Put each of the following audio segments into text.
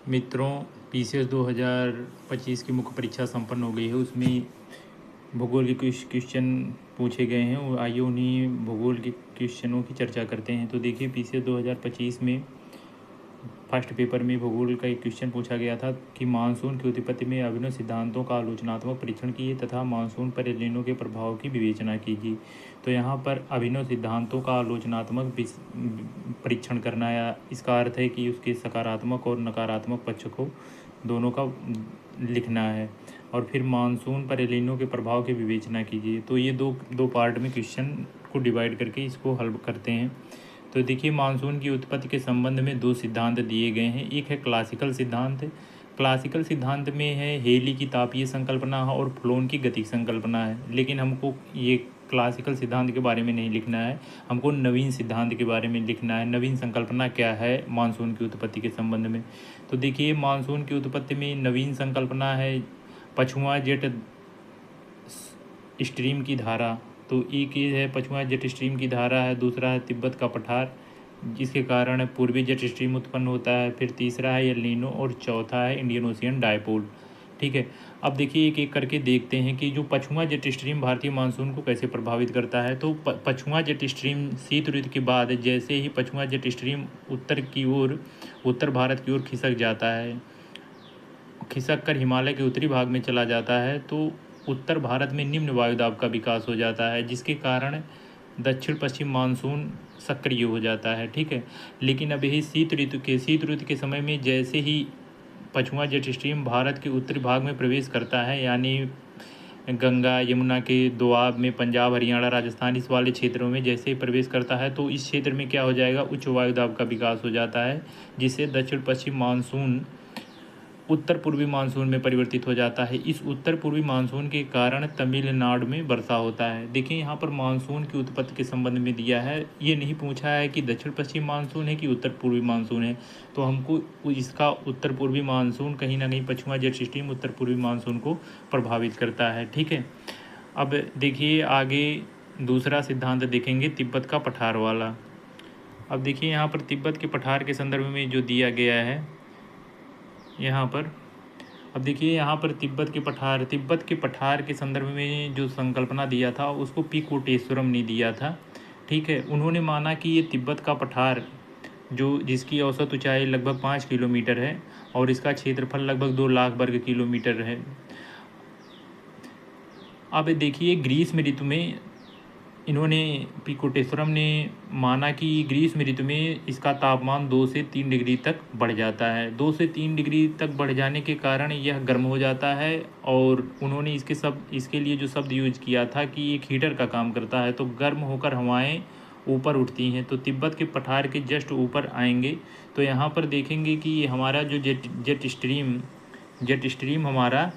मित्रों, पीसीएस 2025 की मुख्य परीक्षा संपन्न हो गई है। उसमें भूगोल के कुछ क्वेश्चन पूछे गए हैं और आइए उन्हीं भूगोल के क्वेश्चनों की चर्चा करते हैं। तो देखिए, पीसीएस 2025 में फर्स्ट पेपर में भूगोल का एक क्वेश्चन पूछा गया था कि मानसून की उत्पत्ति में अभिनव सिद्धांतों का आलोचनात्मक परीक्षण कीजिए तथा मानसून पर एल नीनो के प्रभाव की विवेचना कीजिए। तो यहाँ पर अभिनव सिद्धांतों का आलोचनात्मक परीक्षण करना है। इसका अर्थ है कि उसके सकारात्मक और नकारात्मक पक्ष को दोनों का लिखना है। और फिर मानसून पर एल नीनो के प्रभाव की विवेचना कीजिए। तो ये दो पार्ट में क्वेश्चन को डिवाइड करके इसको हल करते हैं। तो देखिए, मानसून की उत्पत्ति के संबंध में दो सिद्धांत दिए गए हैं। एक है क्लासिकल सिद्धांत। क्लासिकल सिद्धांत में है हेली की तापीय संकल्पना और फ्लोन की गतिक संकल्पना है। लेकिन हमको ये क्लासिकल सिद्धांत के बारे में नहीं लिखना है, हमको नवीन सिद्धांत के बारे में लिखना है। नवीन संकल्पना क्या है मानसून की उत्पत्ति के संबंध में। तो देखिए, मानसून की उत्पत्ति में नवीन संकल्पना है पछुआ जेट स्ट्रीम की धारा। तो एक ये है पछुआ जेट स्ट्रीम की धारा है, दूसरा है तिब्बत का पठार जिसके कारण पूर्वी जेट स्ट्रीम उत्पन्न होता है, फिर तीसरा है एल नीनो और चौथा है इंडियन ओशियन डायपोल। ठीक है, अब देखिए एक एक करके देखते हैं कि जो पछुआ जेट स्ट्रीम भारतीय मानसून को कैसे प्रभावित करता है। तो पछुआ जेट स्ट्रीम शीत ऋतु के बाद जैसे ही पछुआ जेट स्ट्रीम उत्तर भारत की ओर खिसक जाता है, खिसक कर हिमालय के उत्तरी भाग में चला जाता है, तो उत्तर भारत में निम्न वायुदाब का विकास हो जाता है जिसके कारण दक्षिण पश्चिम मानसून सक्रिय हो जाता है। ठीक है, लेकिन अब यही शीत ऋतु के समय में जैसे ही पछुआ जेट स्ट्रीम भारत के उत्तरी भाग में प्रवेश करता है, यानी गंगा यमुना के दोआब में पंजाब हरियाणा राजस्थान इस वाले क्षेत्रों में जैसे ही प्रवेश करता है, तो इस क्षेत्र में क्या हो जाएगा, उच्च वायुदाब का विकास हो जाता है जिससे दक्षिण पश्चिम मानसून उत्तर पूर्वी मानसून में परिवर्तित हो जाता है। इस उत्तर पूर्वी मानसून के कारण तमिलनाडु में वर्षा होता है। देखिए, यहाँ पर मानसून की उत्पत्ति के संबंध में दिया है, ये नहीं पूछा है कि दक्षिण पश्चिम मानसून है कि उत्तर पूर्वी मानसून है। तो हमको इसका उत्तर पूर्वी मानसून कहीं ना कहीं पछुआ जेट सिस्टम उत्तर पूर्वी मानसून को प्रभावित करता है। ठीक है, अब देखिए आगे दूसरा सिद्धांत देखेंगे तिब्बत का पठार वाला। अब देखिए, यहाँ पर तिब्बत के पठार के संदर्भ में जो दिया गया है यहाँ पर, अब देखिए यहाँ पर तिब्बत के पठार के संदर्भ में जो संकल्पना दिया था उसको पी कोटेश्वरम ने दिया था। ठीक है, उन्होंने माना कि ये तिब्बत का पठार जो जिसकी औसत ऊंचाई लगभग 5 किलोमीटर है और इसका क्षेत्रफल लगभग 2 लाख वर्ग किलोमीटर है। अब देखिए, ग्रीष्म ऋतु में इन्होंने पी कोटेश्वरम ने माना कि ग्रीष्म ऋतु में इसका तापमान 2 से 3 डिग्री तक बढ़ जाता है। 2 से 3 डिग्री तक बढ़ जाने के कारण यह गर्म हो जाता है और उन्होंने इसके लिए जो शब्द यूज किया था कि एक हीटर का काम करता है, तो गर्म होकर हवाएं ऊपर उठती हैं। तो तिब्बत के पठार के जस्ट ऊपर आएंगे तो यहाँ पर देखेंगे कि हमारा जो जेट स्ट्रीम हमारा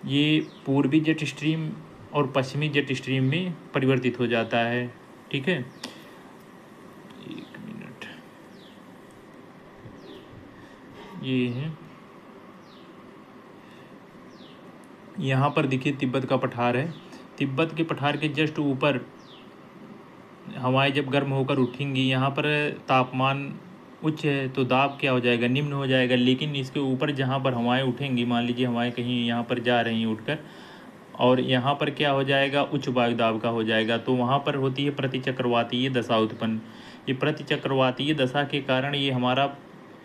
ये पूर्वी जेट स्ट्रीम और पश्चिमी जेट स्ट्रीम में परिवर्तित हो जाता है। ठीक है, एक मिनट, ये है यहाँ पर देखिए तिब्बत का पठार है। तिब्बत के पठार के जस्ट ऊपर हवाएं जब गर्म होकर उठेंगी, यहाँ पर तापमान उच्च है तो दाब क्या हो जाएगा, निम्न हो जाएगा। लेकिन इसके ऊपर जहाँ पर हवाएं उठेंगी, मान लीजिए हवाएं कहीं यहाँ पर जा रही हैं उठकर, और यहाँ पर क्या हो जाएगा, उच्च वायुदाब का हो जाएगा। तो वहाँ पर होती है प्रतिचक्रवातीय दशा उत्पन्न। ये प्रतिचक्रवातीय दशा के कारण ये हमारा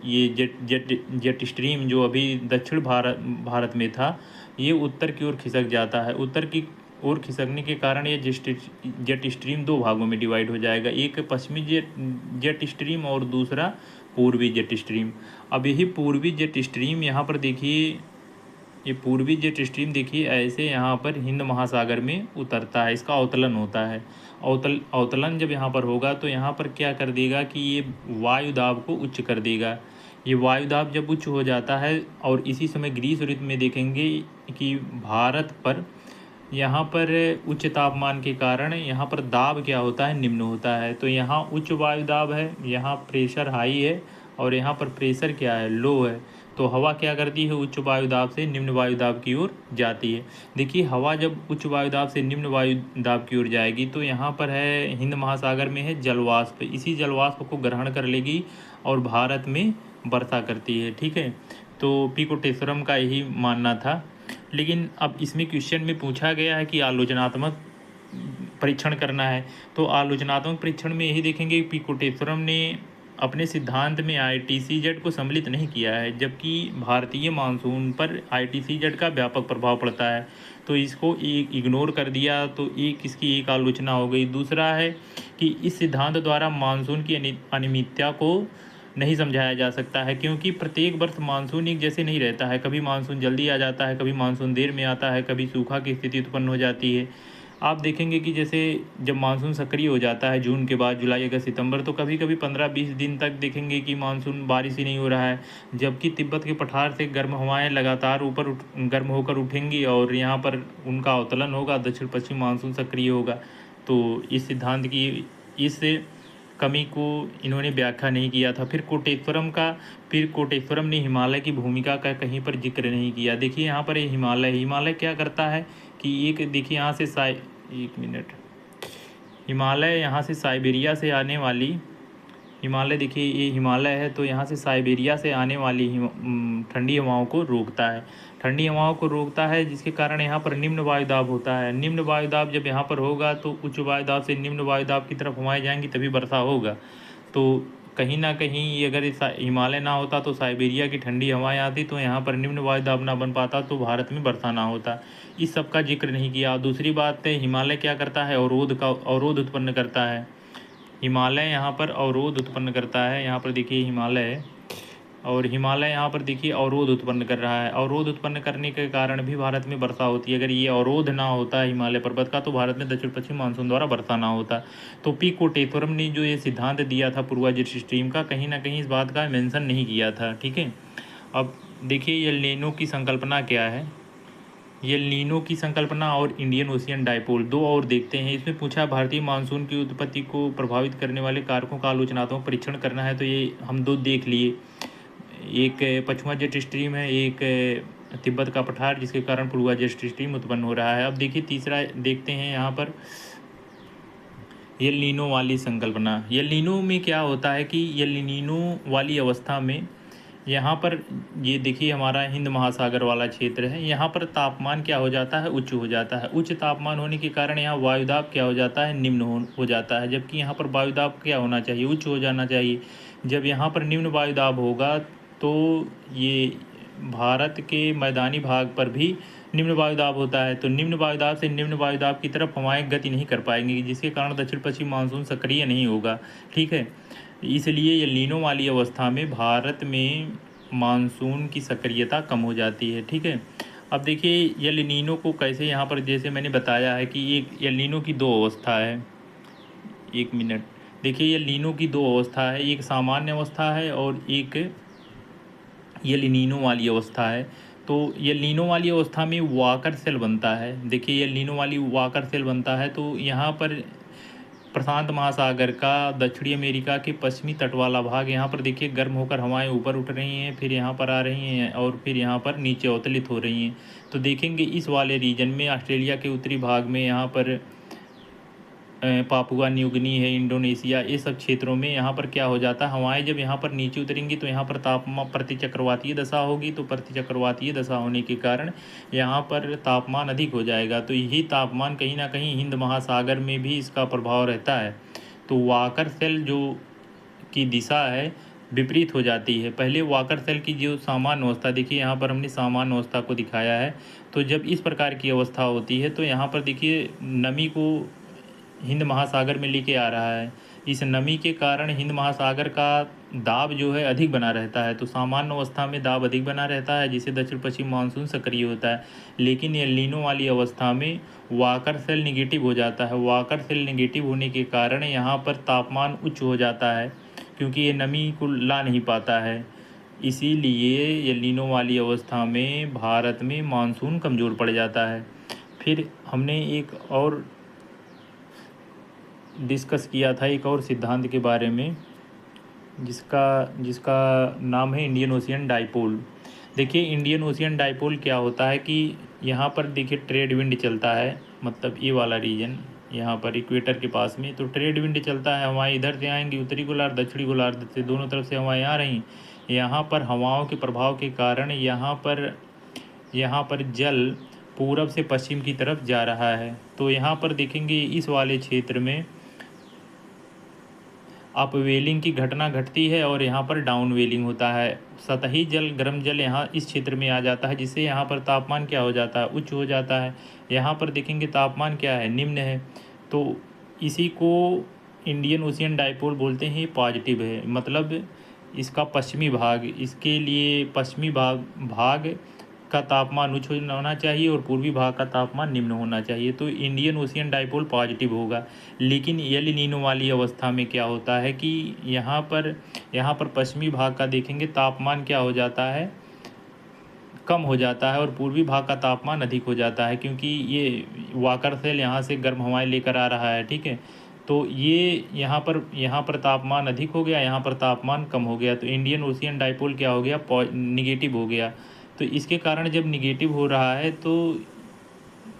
ये जेट स्ट्रीम जो अभी दक्षिण भारत में था, ये उत्तर की ओर खिसक जाता है। उत्तर की ओर खिसकने के कारण ये जेट स्ट्रीम 2 भागों में डिवाइड हो जाएगा, एक पश्चिमी जेट स्ट्रीम और दूसरा पूर्वी जेट स्ट्रीम। अब यही पूर्वी जेट स्ट्रीम यहाँ पर देखिए, ये पूर्वी जेट स्ट्रीम देखिए ऐसे यहाँ पर हिंद महासागर में उतरता है, इसका अवतलन होता है। अवतलन जब यहाँ पर होगा तो यहाँ पर क्या कर देगा कि ये वायुदाब को उच्च कर देगा। ये वायुदाब जब उच्च हो जाता है और इसी समय ग्रीष्म ऋतु में देखेंगे कि भारत पर यहाँ पर उच्च तापमान के कारण यहाँ पर दाब क्या होता है, निम्न होता है। तो यहाँ उच्च वायुदाब है, यहाँ प्रेशर हाई है और यहाँ पर प्रेशर क्या है, लो है। तो हवा क्या करती है, उच्च वायुदाब से निम्न वायुदाब की ओर जाती है। देखिए, हवा जब उच्च वायुदाब से निम्न वायुदाब की ओर जाएगी तो यहाँ पर है हिंद महासागर में है जलवाष्प, इसी जलवाष्प को ग्रहण कर लेगी और भारत में वर्षा करती है। ठीक है, तो पी कोटेश्वरम का यही मानना था। लेकिन अब इसमें क्वेश्चन में पूछा गया है कि आलोचनात्मक परीक्षण करना है, तो आलोचनात्मक परीक्षण में यही देखेंगे पी कोटेश्वरम ने अपने सिद्धांत में ITCZ को सम्मिलित नहीं किया है, जबकि भारतीय मानसून पर ITCZ का व्यापक प्रभाव पड़ता है, तो इसको एक इग्नोर कर दिया, तो इसकी एक आलोचना हो गई। दूसरा है कि इस सिद्धांत द्वारा मानसून की अनियमितता को नहीं समझाया जा सकता है, क्योंकि प्रत्येक वर्ष मानसून एक जैसे नहीं रहता है। कभी मानसून जल्दी आ जाता है, कभी मानसून देर में आता है, कभी सूखा की स्थिति उत्पन्न हो जाती है। आप देखेंगे कि जैसे जब मानसून सक्रिय हो जाता है जून के बाद, जुलाई अगस्त सितंबर, तो कभी कभी 15-20 दिन तक देखेंगे कि मानसून बारिश ही नहीं हो रहा है, जबकि तिब्बत के पठार से गर्म हवाएं लगातार गर्म होकर उठेंगी और यहाँ पर उनका अवतलन होगा, दक्षिण पश्चिम मानसून सक्रिय होगा। तो इस सिद्धांत की इस कमी को इन्होंने व्याख्या नहीं किया था। फिर कोटेश्वरम ने हिमालय की भूमिका का कहीं पर जिक्र नहीं किया। देखिए यहाँ पर हिमालय क्या करता है कि एक देखिए यहाँ से एक मिनट, हिमालय यहाँ से साइबेरिया से आने वाली, हिमालय देखिए ये हिमालय है, तो यहाँ से साइबेरिया से आने वाली ठंडी हवाओं को रोकता है, जिसके कारण यहाँ पर निम्न वायुदाब होता है। निम्न वायुदाब जब यहाँ पर होगा तो उच्च वायुदाब से निम्न वायुदाब की तरफ हवाएं जाएंगी, तभी वर्षा होगा। तो कहीं ना कहीं अगर हिमालय ना होता तो साइबेरिया की ठंडी हवाएं आती, तो यहाँ पर निम्न वायुदाब ना बन पाता, तो भारत में वर्षा ना होता। इस सब का जिक्र नहीं किया। दूसरी बात है, हिमालय क्या करता है, अवरोध उत्पन्न करता है। हिमालय यहाँ पर अवरोध उत्पन्न करता है। यहाँ पर देखिए हिमालय है, और हिमालय यहाँ पर देखिए अवरोध उत्पन्न कर रहा है। अवरोध उत्पन्न करने के कारण भी भारत में वर्षा होती है। अगर ये अवरोध ना होता हिमालय पर्वत का, तो भारत में दक्षिण पश्चिम मानसून द्वारा वर्षा ना होता। तो पी कोटेश्वरम ने जो ये सिद्धांत दिया था पूर्वा जेट स्ट्रीम का, कहीं ना कहीं इस बात का मेंशन नहीं किया था। ठीक है, अब देखिए एल नीनो की संकल्पना क्या है। एल नीनो की संकल्पना और इंडियन ओशियन डायपोल, दो और देखते हैं। इसमें पूछा भारतीय मानसून की उत्पत्ति को प्रभावित करने वाले कारकों का आलोचनात्मक परीक्षण करना है, तो ये हम दो देख लिए। एक पछुआ जेट स्ट्रीम है, एक तिब्बत का पठार, जिसके कारण पूर्वा जेट स्ट्रीम उत्पन्न हो रहा है। अब देखिए तीसरा देखते हैं यहाँ पर एल नीनो वाली संकल्पना। एल नीनो में क्या होता है कि एल नीनो वाली अवस्था में यहाँ पर ये देखिए हमारा हिंद महासागर वाला क्षेत्र है, यहाँ पर तापमान क्या हो जाता है, उच्च हो जाता है। उच्च तापमान होने के कारण यहाँ वायुदाब क्या हो जाता है, निम्न हो जाता है, जबकि यहाँ पर वायुदाब क्या होना चाहिए, उच्च हो जाना चाहिए। जब यहाँ पर निम्न वायुदाब होगा तो ये भारत के मैदानी भाग पर भी निम्न वायुदाब होता है, तो निम्न वायुदाब से निम्न वायुदाब की तरफ हवाएं गति नहीं कर पाएंगी, जिसके कारण दक्षिण पश्चिम मानसून सक्रिय नहीं होगा। ठीक है, इसलिए एल नीनो वाली अवस्था में भारत में मानसून की सक्रियता कम हो जाती है। ठीक है, अब देखिए एल नीनो को कैसे, यहाँ पर जैसे मैंने बताया है कि एक एल नीनो की दो अवस्था है। एक मिनट, देखिए एल नीनो की दो अवस्था है, एक सामान्य अवस्था है और एक एल नीनो वाली अवस्था है। तो एल नीनो वाली अवस्था में वाकर सेल बनता है। देखिए एल नीनो वाली वाकर सेल बनता है, तो यहाँ पर प्रशांत महासागर का दक्षिणी अमेरिका के पश्चिमी तट वाला भाग, यहाँ पर देखिए गर्म होकर हवाएं ऊपर उठ रही हैं, फिर यहाँ पर आ रही हैं और फिर यहाँ पर नीचे अवतलित हो रही हैं। तो देखेंगे इस वाले रीजन में ऑस्ट्रेलिया के उत्तरी भाग में, यहाँ पर पापुआ न्यू गिनी है, इंडोनेशिया, ये सब क्षेत्रों में यहाँ पर क्या हो जाता है, हवाएं जब यहाँ पर नीचे उतरेंगी तो यहाँ पर तापमान प्रतिचक्रवातीय दशा होगी। तो प्रतिचक्रवातीय दशा होने के कारण यहाँ पर तापमान अधिक हो जाएगा। तो यही तापमान कहीं ना कहीं हिंद महासागर में भी इसका प्रभाव रहता है। तो वाकर सेल जो की दिशा है विपरीत हो जाती है। पहले वाकर सेल की जो सामान्य अवस्था, देखिए यहाँ पर हमने सामान्य अवस्था को दिखाया है। तो जब इस प्रकार की अवस्था होती है तो यहाँ पर देखिए नमी को हिंद महासागर में लेके आ रहा है। इस नमी के कारण हिंद महासागर का दाब जो है अधिक बना रहता है। तो सामान्य अवस्था में दाब अधिक बना रहता है, जिससे दक्षिण पश्चिम मानसून सक्रिय होता है। लेकिन एल नीनो वाली अवस्था में वाकर सेल निगेटिव हो जाता है। वाकर सेल निगेटिव होने के कारण यहाँ पर तापमान उच्च हो जाता है, क्योंकि ये नमी को ला नहीं पाता है। इसीलिए एल नीनो वाली अवस्था में भारत में मानसून कमज़ोर पड़ जाता है। फिर हमने एक और डिस्कस किया था एक और सिद्धांत के बारे में, जिसका नाम है इंडियन ओशियन डायपोल। देखिए इंडियन ओशियन डायपोल क्या होता है कि यहाँ पर देखिए ट्रेड विंड चलता है, मतलब ये वाला रीजन यहाँ पर इक्वेटर के पास में, तो ट्रेड विंड चलता है, हवाएं इधर से आएंगी, उत्तरी गोलार्ध दक्षिणी गोलार्ध से दोनों तरफ से हवाएं आ रही, यहाँ पर हवाओं के प्रभाव के कारण यहाँ पर जल पूरब से पश्चिम की तरफ जा रहा है। तो यहाँ पर देखेंगे इस वाले क्षेत्र में अपवेलिंग की घटना घटती है और यहाँ पर डाउनवेलिंग होता है। सतही जल, गर्म जल यहाँ इस क्षेत्र में आ जाता है, जिससे यहाँ पर तापमान क्या हो जाता है, उच्च हो जाता है। यहाँ पर देखेंगे तापमान क्या है, निम्न है। तो इसी को इंडियन ओशियन डाइपोल बोलते हैं, पॉजिटिव है। मतलब इसका पश्चिमी भाग, इसके लिए पश्चिमी भाग का तापमान उच्च होना चाहिए और पूर्वी भाग का तापमान निम्न होना चाहिए। तो इंडियन ओशियन डाइपोल पॉजिटिव होगा। लेकिन एल नीनो वाली अवस्था में क्या होता है कि यहाँ पर पश्चिमी भाग का देखेंगे तापमान क्या हो जाता है, कम हो जाता है, और पूर्वी भाग का तापमान अधिक हो जाता है, क्योंकि ये वाकर सेल यहाँ से गर्म हवाएं लेकर आ रहा है। ठीक है, तो ये यहाँ पर तापमान अधिक हो गया, यहाँ पर तापमान कम हो गया। तो इंडियन ओशियन डाइपोल क्या हो गया, निगेटिव हो गया। तो इसके कारण जब निगेटिव हो रहा है तो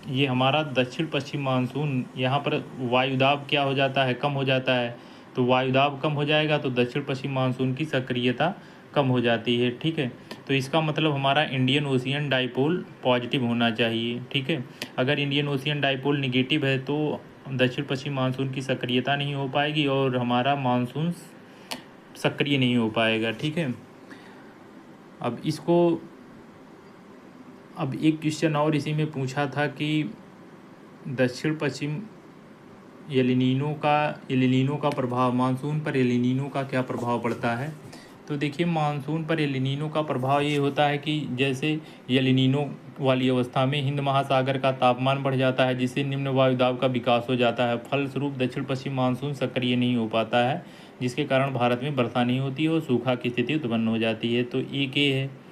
ये हमारा दक्षिण पश्चिम मानसून, यहाँ पर वायुदाब क्या हो जाता है, कम हो जाता है। तो वायुदाब कम हो जाएगा तो दक्षिण पश्चिम मानसून की सक्रियता कम हो जाती है। ठीक है, तो इसका मतलब हमारा इंडियन ओशियन डाइपोल पॉजिटिव होना चाहिए। ठीक है, अगर इंडियन ओशियन डाइपोल निगेटिव है तो दक्षिण पश्चिम मानसून की सक्रियता नहीं हो पाएगी और हमारा मानसून सक्रिय नहीं हो पाएगा। ठीक है, अब एक क्वेश्चन और इसी में पूछा था कि दक्षिण पश्चिम एल नीनो का प्रभाव, मानसून पर एल नीनो का क्या प्रभाव पड़ता है। तो देखिए, मानसून पर एल नीनो का प्रभाव ये होता है कि जैसे एल नीनो वाली अवस्था में हिंद महासागर का तापमान बढ़ जाता है, जिससे निम्न वायुदाब का विकास हो जाता है। फलस्वरूप दक्षिण पश्चिम मानसून सक्रिय नहीं हो पाता है, जिसके कारण भारत में वर्षा नहीं होती है और सूखा की स्थिति उत्पन्न हो जाती है। तो एक ये है,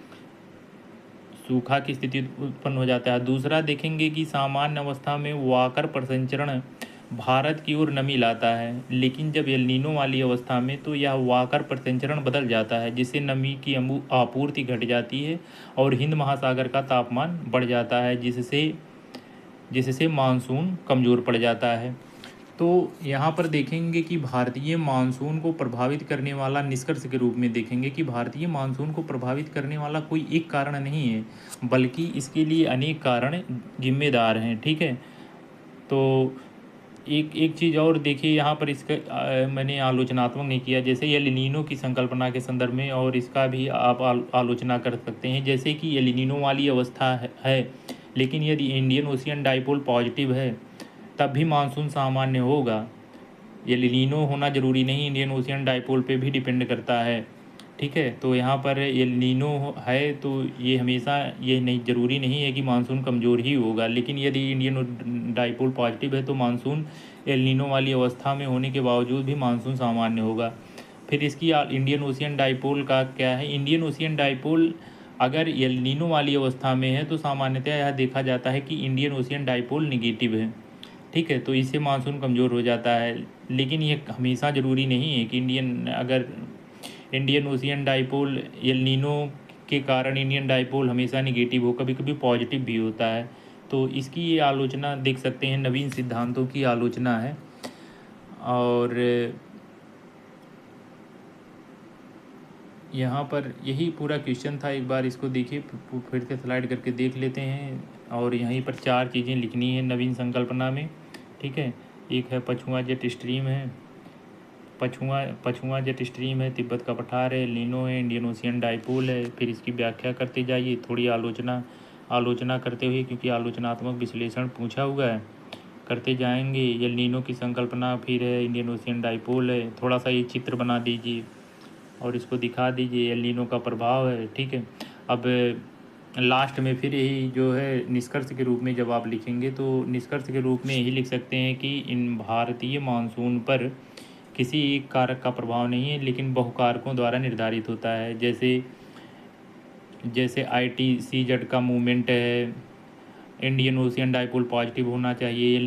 सूखा की स्थिति उत्पन्न हो जाता है। दूसरा देखेंगे कि सामान्य अवस्था में वाकर प्रसंचरण भारत की ओर नमी लाता है, लेकिन जब एल नीनो वाली अवस्था में तो यह वाकर प्रसंचरण बदल जाता है, जिससे नमी की आपूर्ति घट जाती है और हिंद महासागर का तापमान बढ़ जाता है, जिससे मानसून कमज़ोर पड़ जाता है। तो यहाँ पर देखेंगे कि भारतीय मानसून को प्रभावित करने वाला, निष्कर्ष के रूप में देखेंगे कि भारतीय मानसून को प्रभावित करने वाला कोई एक कारण नहीं है, बल्कि इसके लिए अनेक कारण जिम्मेदार हैं। ठीक है, तो एक चीज़ और देखिए, यहाँ पर इसका मैंने आलोचनात्मक नहीं किया, जैसे एल नीनो की संकल्पना के संदर्भ में, और इसका भी आप आलोचना कर सकते हैं। जैसे कि एल नीनो वाली अवस्था है, लेकिन यदि इंडियन ओशियन डाइपोल पॉजिटिव है तब भी मानसून सामान्य होगा। एल नीनो होना ज़रूरी नहीं, इंडियन ओशियन डाइपोल पे भी डिपेंड करता है। ठीक है, तो यहाँ पर एल नीनो है तो ये हमेशा ये नहीं, ज़रूरी नहीं है कि मानसून कमज़ोर ही होगा। लेकिन यदि इंडियन डाइपोल पॉजिटिव है तो मानसून एल नीनो वाली अवस्था में होने के बावजूद भी मानसून सामान्य होगा। फिर इसकी इंडियन ओशियन डाइपोल का क्या है, इंडियन ओशियन डाइपोल अगर एल नीनो वाली अवस्था में है तो सामान्यतः यह देखा जाता है कि इंडियन ओशियन डाइपोल निगेटिव है। ठीक है, तो इससे मानसून कमज़ोर हो जाता है। लेकिन ये हमेशा ज़रूरी नहीं है कि Indian ocean dipole El Nino के कारण इंडियन डाइपोल हमेशा निगेटिव हो, कभी कभी पॉजिटिव भी होता है। तो इसकी ये आलोचना देख सकते हैं, नवीन सिद्धांतों की आलोचना है। और यहाँ पर यही पूरा क्वेश्चन था। एक बार इसको देखिए, फिर से स्लाइड करके देख लेते हैं। और यहीं पर 4 चीज़ें लिखनी है नवीन संकल्पना में। ठीक है, एक है पछुआ जेट स्ट्रीम है, पछुआ जेट स्ट्रीम है, तिब्बत का पठार है, लीनो है, इंडियन ओशियन डाइपोल है। फिर इसकी व्याख्या करते जाइए, थोड़ी आलोचना करते हुए, क्योंकि आलोचनात्मक विश्लेषण पूछा हुआ है, करते जाएंगे। एल नीनो की संकल्पना, फिर है इंडियन ओशियन डाइपोल है। थोड़ा सा ये चित्र बना दीजिए और इसको दिखा दीजिए, एल नीनो का प्रभाव है। ठीक है, अब लास्ट में फिर यही जो है निष्कर्ष के रूप में जब आप लिखेंगे तो निष्कर्ष के रूप में यही लिख सकते हैं कि इन भारतीय मानसून पर किसी एक कारक का प्रभाव नहीं है, लेकिन बहुकारकों द्वारा निर्धारित होता है। जैसे ITCZ का मूवमेंट है, इंडियन ओशियन डाइपोल पॉजिटिव होना चाहिए, एल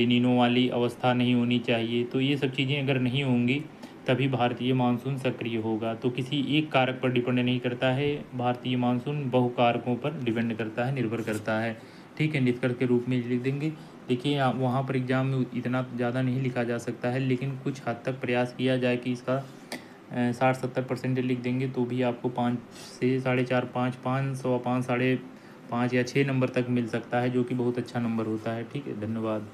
नीनो वाली अवस्था नहीं होनी चाहिए। तो ये सब चीज़ें अगर नहीं होंगी तभी भारतीय मानसून सक्रिय होगा। तो किसी एक कारक पर डिपेंड नहीं करता है, भारतीय मानसून बहुकारकों पर डिपेंड करता है, निर्भर करता है। ठीक है, निष्कर्ष के रूप में लिख देंगे। देखिए, वहाँ पर एग्ज़ाम में इतना ज़्यादा नहीं लिखा जा सकता है, लेकिन कुछ हद तक प्रयास किया जाए कि इसका 60-70% लिख देंगे तो भी आपको 5 से 4.5 5 5 5 5 या 6 नंबर तक मिल सकता है, जो कि बहुत अच्छा नंबर होता है। ठीक है, धन्यवाद।